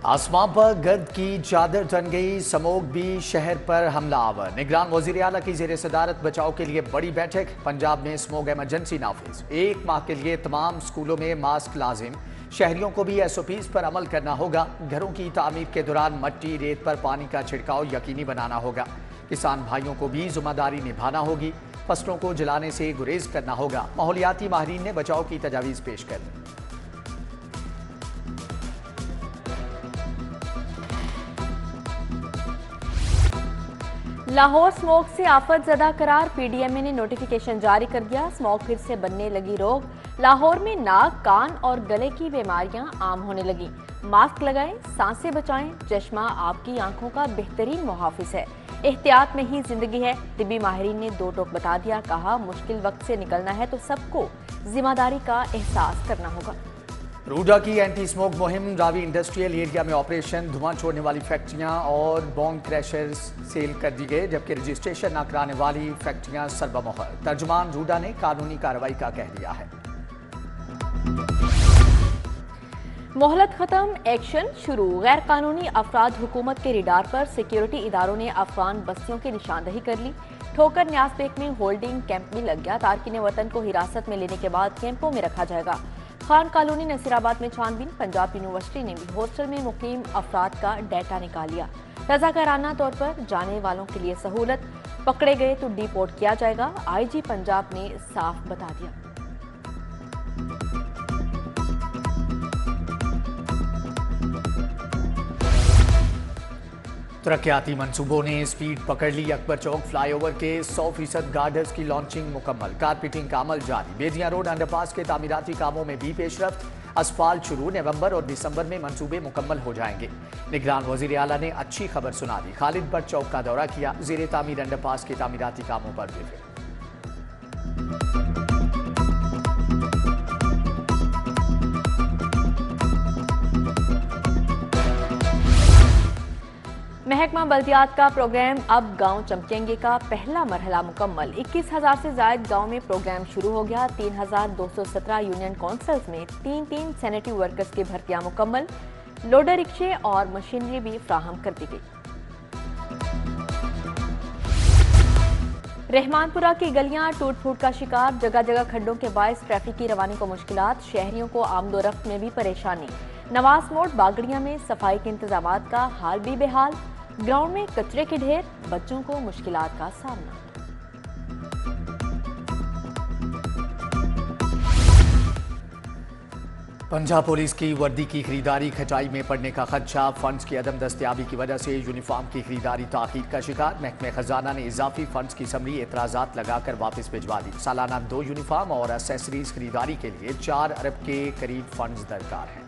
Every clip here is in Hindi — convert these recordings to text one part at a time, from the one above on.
आसमां पर गर्द की चादर तन गई, समोग भी शहर पर हमला आवर। निगरान वजीर आला की जेर सदारत बचाव के लिए बड़ी बैठक। पंजाब में स्मोग इमरजेंसी नाफिज, 1 माह के लिए तमाम स्कूलों में मास्क लाजिम। शहरियों को भी SOPs पर अमल करना होगा। घरों की तामीर के दौरान मट्टी रेत पर पानी का छिड़काव यकीनी बनाना होगा। किसान भाइयों को भी जिम्मेदारी निभाना होगी। फसलों को जलाने से गुरेज करना होगा। माहौलियाती माहिरीन ने बचाव की तजावीज पेश कर दी। लाहौर स्मोक से आफत ज़दा करार, PDMA ने नोटिफिकेशन जारी कर दिया। स्मोक फिर से बनने लगी रोग। लाहौर में नाक, कान और गले की बीमारियां आम होने लगी। मास्क लगाएं, सांसें बचाएं। चश्मा आपकी आंखों का बेहतरीन मुहाफिज है। एहतियात में ही जिंदगी है। तिब्बी माहिरीन ने 2 टोक बता दिया। कहा, मुश्किल वक्त से निकलना है तो सबको जिम्मेदारी का एहसास करना होगा। रूडा की एंटी स्मोक मुहिम। रावी इंडस्ट्रियल एरिया में ऑपरेशन। धुआं छोड़ने वाली फैक्ट्रियां और बॉम्ब क्रैशर्स सील कर दी गए, जबकि रजिस्ट्रेशन न कराने वाली फैक्ट्रियां सरबमोहर। तर्जुमान रूडा ने कानूनी कार्रवाई का कह दिया है। मोहलत खत्म, एक्शन शुरू। गैर कानूनी अफराद हुकूमत के रिडार पर। सिक्योरिटी इदारों ने अफगान बस्तियों की निशानदही कर ली। ठोकर न्याज बेग में होल्डिंग कैंप भी लग गया। तारकिन वतन को हिरासत में लेने के बाद कैंपों में रखा जाएगा। खान कॉलोनी नसीराबाद में छानबीन। पंजाब यूनिवर्सिटी ने भी हॉस्टल में मुकीम अफराद का डाटा निकाल लिया। रजाकाराना तौर पर जाने वालों के लिए सहूलत। पकड़े गए तो डिपोर्ट किया जाएगा। IG पंजाब ने साफ बता दिया। तरक्याती मंसूबों ने स्पीड पकड़ ली। अकबर चौक फ्लाईओवर के 100% गार्डर्स की लॉन्चिंग मुकम्मल। कारपेटिंग का अमल जारी। बेदियां रोड अंडरपास के तामीराती कामों में भी पेशरफ्त। असफाल्ट शुरू। नवंबर और दिसंबर में मंसूबे मुकम्मल हो जाएंगे। निगरान वजीर आला ने अच्छी खबर सुना दी। खालिद भट्ट चौक का दौरा किया। जेर तामीर अंडरपास के तामीराती कामों पर ब्रीफिंग। महकमा बल्दियात का प्रोग्राम अब गांव चमकेंगे का पहला मरहला मुकम्मल। 21,000 से जायद गांव में प्रोग्राम शुरू हो गया। 3,217 यूनियन काउंसिल्स में 3 सैनिटरी वर्कर्स की भर्तियां मुकम्मल। लोडर रिक्शे और मशीनरी भी फ्राहम कर दी गई। रहमानपुरा की गलियां टूट फूट का शिकार। जगह जगह खड्डों के बायस ट्रैफिक की रवानी को मुश्किलात। शहरियों को आमदोरफ्त में भी परेशानी। नवाज मोड़ बागड़िया में सफाई के इंतजामात का हाल भी बेहाल। ग्राउंड में कचरे के ढेर। बच्चों को मुश्किलात का सामना। पंजाब पुलिस की वर्दी की खरीदारी खटाई में पड़ने का खदशा। फंड्स की अदम दस्तियाबी की वजह से यूनिफॉर्म की खरीदारी ताखीर का शिकार। महकमे खजाना ने इजाफी फंड्स की समरी एतराजात लगाकर वापस भिजवा दी। सालाना 2 यूनिफॉर्म और एक्सेसरीज खरीदारी के लिए 4 अरब के करीब फंड्स दरकार हैं।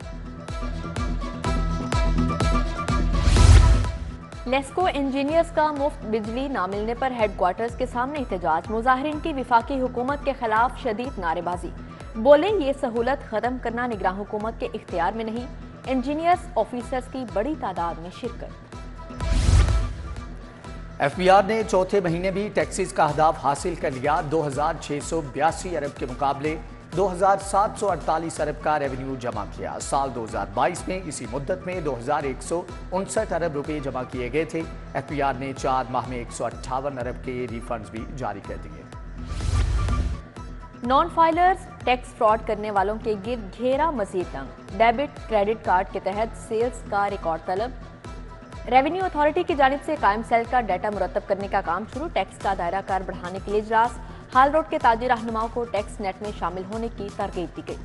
लेस्को इंजीनियर्स का मुफ्त बिजली ना मिलने पर हेडक्वार्टर्स के सामने एहतजाज। मुजाहिरीन की विफाकी हुकूमत के खिलाफ शदीद नारेबाजी। बोले, ये सहूलत खत्म करना निगरान हुकूमत के इख्तियार में नहीं। इंजीनियर्स ऑफिसर्स की बड़ी तादाद में शिरकत। FBR ने चौथे महीने भी टैक्सेस का अहदाफ हासिल कर लिया। 2,682 अरब के मुकाबले 2,748 अरब का रेवेन्यू जमा किया। साल 2022 में इसी मुद्दत में 2,159 अरब रुपए जमा किए गए थे। FBR ने 4 माह में 158 अरब के रिफंड्स भी जारी कर दिए। नॉन फाइलर्स टैक्स फ्रॉड करने वालों के गिर्द घेरा मजीद तंग। डेबिट क्रेडिट कार्ड के तहत सेल्स का रिकॉर्ड तलब। रेवेन्यू अथॉरिटी की जानिब से कायम सेल का डाटा मुरतब करने का काम शुरू। टैक्स का दायरा कार बढ़ाने के लिए इजलास। हाल रोड के ताजी रहनुमाओं को टैक्स नेट में शामिल होने की तरगीब दी गई।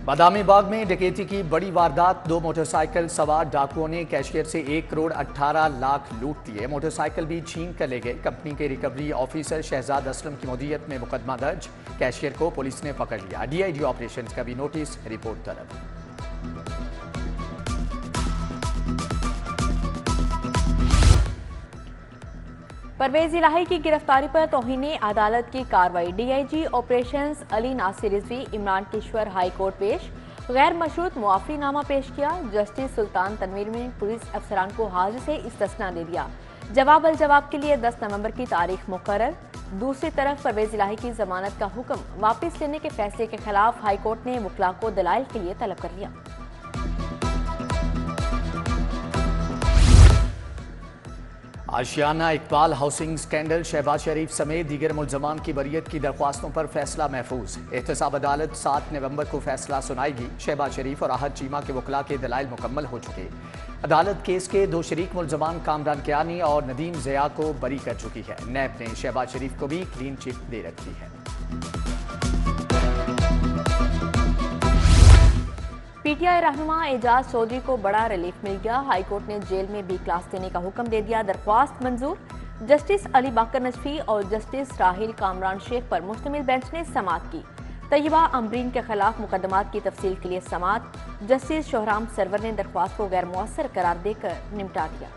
बादामी बाग में डकैती की बड़ी वारदात। 2 मोटरसाइकिल सवार डाकुओं ने कैशियर से 1 करोड़ 18 लाख लूट लिए। मोटरसाइकिल भी छीन कर ले गए। कंपनी के रिकवरी ऑफिसर शहजाद असलम की मुदीयत में मुकदमा दर्ज। कैशियर को पुलिस ने पकड़ लिया। DIG ऑपरेशन का भी नोटिस, रिपोर्ट तलब। परवेज इलाही की गिरफ्तारी पर तौहीने अदालत की कार्रवाई। DIG operations Ali Nasir Rizvi Imran Kishwar high court पेश। गैर मशरूत मुआफरीनामा पेश किया। जस्टिस सुल्तान तनवीर ने पुलिस अफसरान को हाजिर से इस्तिस्ना दे दिया। जवाब अल जवाब के लिए 10 नवंबर की तारीख मुकर्रर। दूसरी तरफ परवेज इलाही की जमानत का हुक्म वापस लेने के फैसले के खिलाफ हाईकोर्ट ने मुखला को दलाइल के लिए तलब कर लिया। आशियाना इकबाल हाउसिंग स्कैंडल, शहबाज शरीफ समेत दीगर मुल्जमान की बरियत की दरख्वास्तों पर फैसला महफूज। एहतसाब अदालत 7 नवंबर को फैसला सुनाएगी। शहबाज शरीफ और आहत चीमा के वकला के दलाइल मुकम्मल हो चुके। अदालत केस के 2 शरीक मुल्जमान कामरान कियानी और नदीम ज़िया को बरी कर चुकी है। नैब ने शहबाज शरीफ को भी क्लीन चिट दे रखी है। पीटीआई रहनुमा एजाज चौधरी को बड़ा रिलीफ मिल गया। हाईकोर्ट ने जेल में बी क्लास देने का हुक्म दे दिया। दरख्वास्त मंजूर। जस्टिस अली बाकर नजफी और जस्टिस राहिल कामरान शेख पर मुश्तमिल बेंच ने समाअत की। तैयबा अमरीन के खिलाफ मुकदमात की तफसील के लिए समाअत। जस्टिस शोहराम सरवर ने दरख्वास्त को गैर मुअस्सर करार देकर निपटा दिया।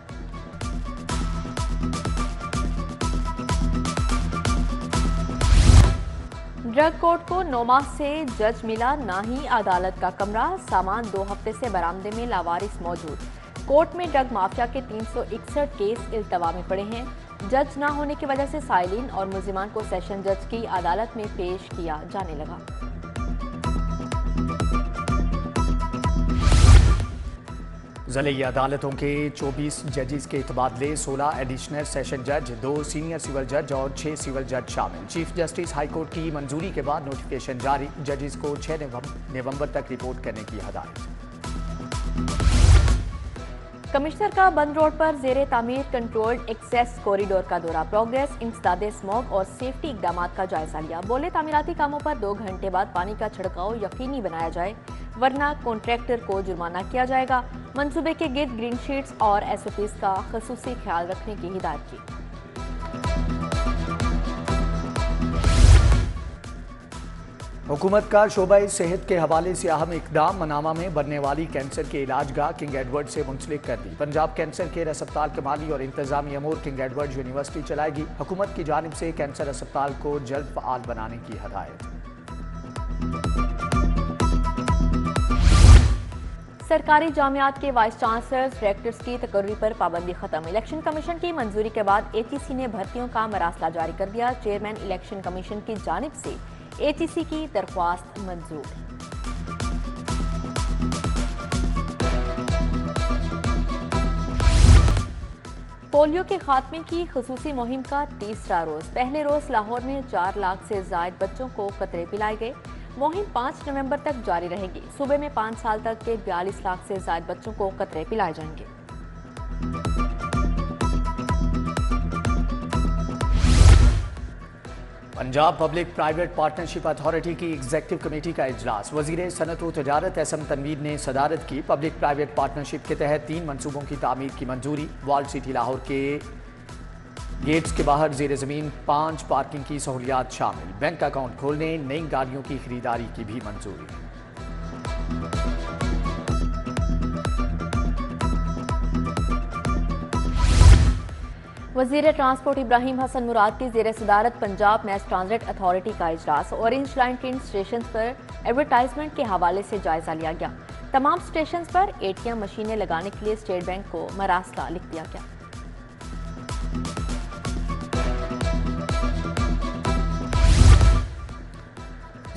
ड्रग कोर्ट को 9 माह से जज मिला, ना ही अदालत का कमरा। सामान 2 हफ्ते से बरामदे में लावारिस मौजूद। कोर्ट में ड्रग माफिया के 361 केस इल्तवा में पड़े हैं। जज ना होने की वजह से साइलिन और मुल्जिमान को सेशन जज की अदालत में पेश किया जाने लगा। ज़िली अदालतों के 24 जजेस के तबादले, 16 एडिशनल सेशन जज, 2 सीनियर सिविल जज और 6 सिविल जज शामिल। चीफ जस्टिस हाईकोर्ट की मंजूरी के बाद नोटिफिकेशन जारी। जजेस को 6 नवंबर तक रिपोर्ट करने की हदायत। कमिश्नर का बंद रोड पर जेरे तामीर कंट्रोल्ड एक्सेस कॉरिडोर का दौरा। प्रोग्रेस, इंसदादे स्मॉग और सेफ्टी इकदाम का जायजा लिया। बोले तामीराती कामों पर 2 घंटे बाद पानी का छिड़काव यकीनी बनाया जाए, वरना कॉन्ट्रैक्टर को जुर्माना किया जाएगा। मंसूबे के गिर्द ग्रीन शीट्स और एसओपीज का खसूसी ख्याल रखने की हिदायत की। हुकूमत का शोबा सेहत के हवाले से अहम इकदाम। मनामा में बनने वाली कैंसर के इलाज गाह किंग एडवर्ड से मुंसलिक कर दी। पंजाब कैंसर केयर अस्पताल के माली और इंतजामी अमूर किंग एडवर्ड यूनिवर्सिटी चलाएगी। हुकूमत की जानिब से कैंसर अस्पताल को जल्द फ़आल बनाने की हदायत। सरकारी जामियात के वाइस चांसलर्स, डायरेक्टर्स की तकर्री पर पाबंदी खत्म। इलेक्शन कमीशन की मंजूरी के बाद एचईसी ने भर्तियों का मरासला जारी कर दिया। चेयरमैन इलेक्शन कमीशन की जानिब से एचईसी की दरख्वास्त मंजूर। पोलियो के खात्मे की खुसूसी मुहिम का तीसरा रोज। पहले रोज लाहौर में 4 लाख से जायद बच्चों को कतरे पिलाए गए। मुहिम 5 नवंबर तक जारी रहेगी। सूबे में 5 साल तक के 42 लाख से जायद बच्चों को कतरे पिलाए जाएंगे। Punjab public private partnership authority की एग्जीक्यूटिव कमेटी का इजलास। वजीर सनत व तजारत एसएम तनवीर ने सदारत की। पब्लिक प्राइवेट पार्टनरशिप के तहत 3 मनसूबों की तामीर की मंजूरी। वॉल सिटी लाहौर के गेट्स के बाहर जेर ज़मीन 5 पार्किंग की सहूलियात शामिल। बैंक अकाउंट खोलने, नई गाड़ियों की खरीदारी की भी मंजूरी। वजीर ट्रांसपोर्ट इब्राहिम हसन मुराद की जेर सदारत पंजाब मैस ट्रांजिट अथॉरिटी का इजलास। ऑरेंज लाइन ट्रेन स्टेशन पर एडवर्टाइजमेंट के हवाले से जायजा लिया गया। तमाम स्टेशन पर एटीएम मशीनें लगाने के लिए स्टेट बैंक को मरासला लिख दिया गया।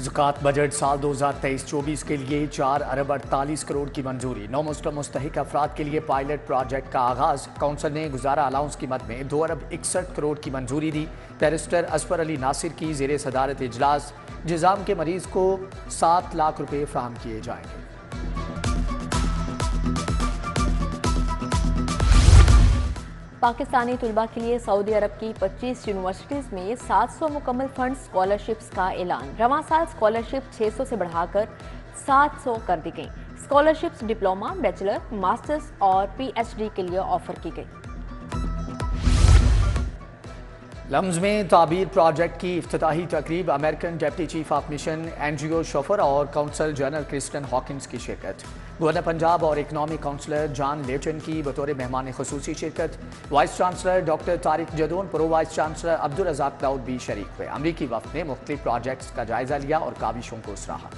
ज़कात बजट साल 2023-24 के लिए 4 अरब 48 करोड़ की मंजूरी। 9 मुस्लिम मुस्तहिक अफराद के लिए पायलट प्रोजेक्ट का आगाज। काउंसिल ने गुजारा अलाउंस की मद में 2 अरब 61 करोड़ की मंजूरी दी। बैरिस्टर असफर अली नासिर की जेर सदारत इजलास। जिजाम के मरीज को 7 लाख रुपए फ्राहम किए जाएंगे। पाकिस्तानी तुलबा के लिए सऊदी अरब की 25 यूनिवर्सिटीज में 700 मुकम्मल फंड स्कॉलरशिप्स का ऐलान। रवां साल स्कॉलरशिप 600 से बढ़ाकर 700 कर दी गई। स्कॉलरशिप्स डिप्लोमा, बैचलर, मास्टर्स और पीएचडी के लिए ऑफर की गई। लम्स में ताबीर प्रोजेक्ट की इफ्तिताही तकरीब। American deputy chief of mission Andrew chauffeur और काउंसल जनरल क्रिस्टन हॉकिंस की शिरकत। गवर्नर पंजाब और इकनॉमिक काउंसलर जॉन लेटन की बतौर मेहमान खुसूसी शिरकत। Vice chancellor doctor Tariq Jadoon, pro vice chancellor Abdul Razzaq Dawood भी शरीक हुए। अमरीकी वफ्द ने मुख्तलिफ प्रोजेक्ट्स का जायजा लिया और काविशों को सराहा।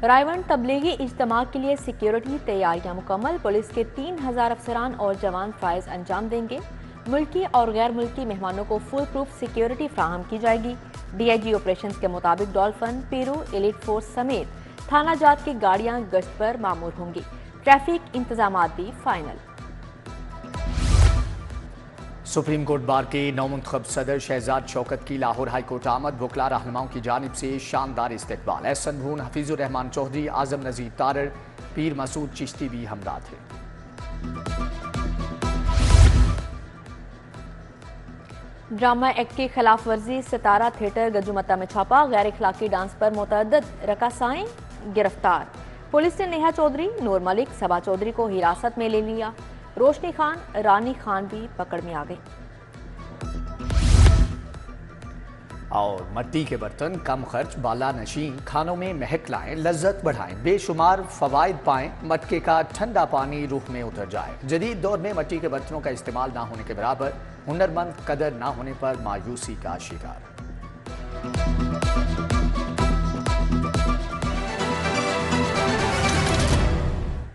रायवन तबलीगी इज्तिमा के लिए सिक्योरिटी तैयारियां मुकम्मल। पुलिस के 3000 अफसरान और जवान फ़राइज़ अंजाम देंगे। मुल्की और गैर मुल्की मेहमानों को फुल प्रूफ सिक्योरिटी फ्राहम की जाएगी। DIG ऑपरेशंस के मुताबिक डॉल्फिन, पीरू, एलिट फोर्स समेत थाना जात की गाड़ियां गश्त पर मामूर होंगी। ट्रैफिक इंतजामात भी फाइनल। सुप्रीम कोर्ट बार के नौमुंतखब सदर शहजाद शौकत की लाहौर हाई कोर्ट आमद। वकला रहनुमाओं की जानिब से शानदार इस्तकबाल। एहसन भून, हफीजुर रहमान चौधरी, आजम नजीर तारड़, पीर मसूद चिश्ती भी हमदा थे। ड्रामा एक्ट की खिलाफ वर्जी, सितारा थिएटर गजुमता में छापा। गैर इखलाकी डांस पर मुतअद्दिद रकासाएं गिरफ्तार। पुलिस ने नेहा चौधरी, नूर मलिक, सबा चौधरी को हिरासत में ले लिया। रोशनी खान, रानी खान भी पकड़ में आ गई। और मट्टी के बर्तन कम खर्च, बाला नशीन खानों में महक लाएं, लज्जत बढ़ाएं, बेशुमार फवाइद पाएं, मटके का ठंडा पानी रूह में उतर जाए। जदीद दौर में मट्टी के बर्तनों का इस्तेमाल ना होने के बराबर, हुनरमंद कदर ना होने पर मायूसी का शिकार।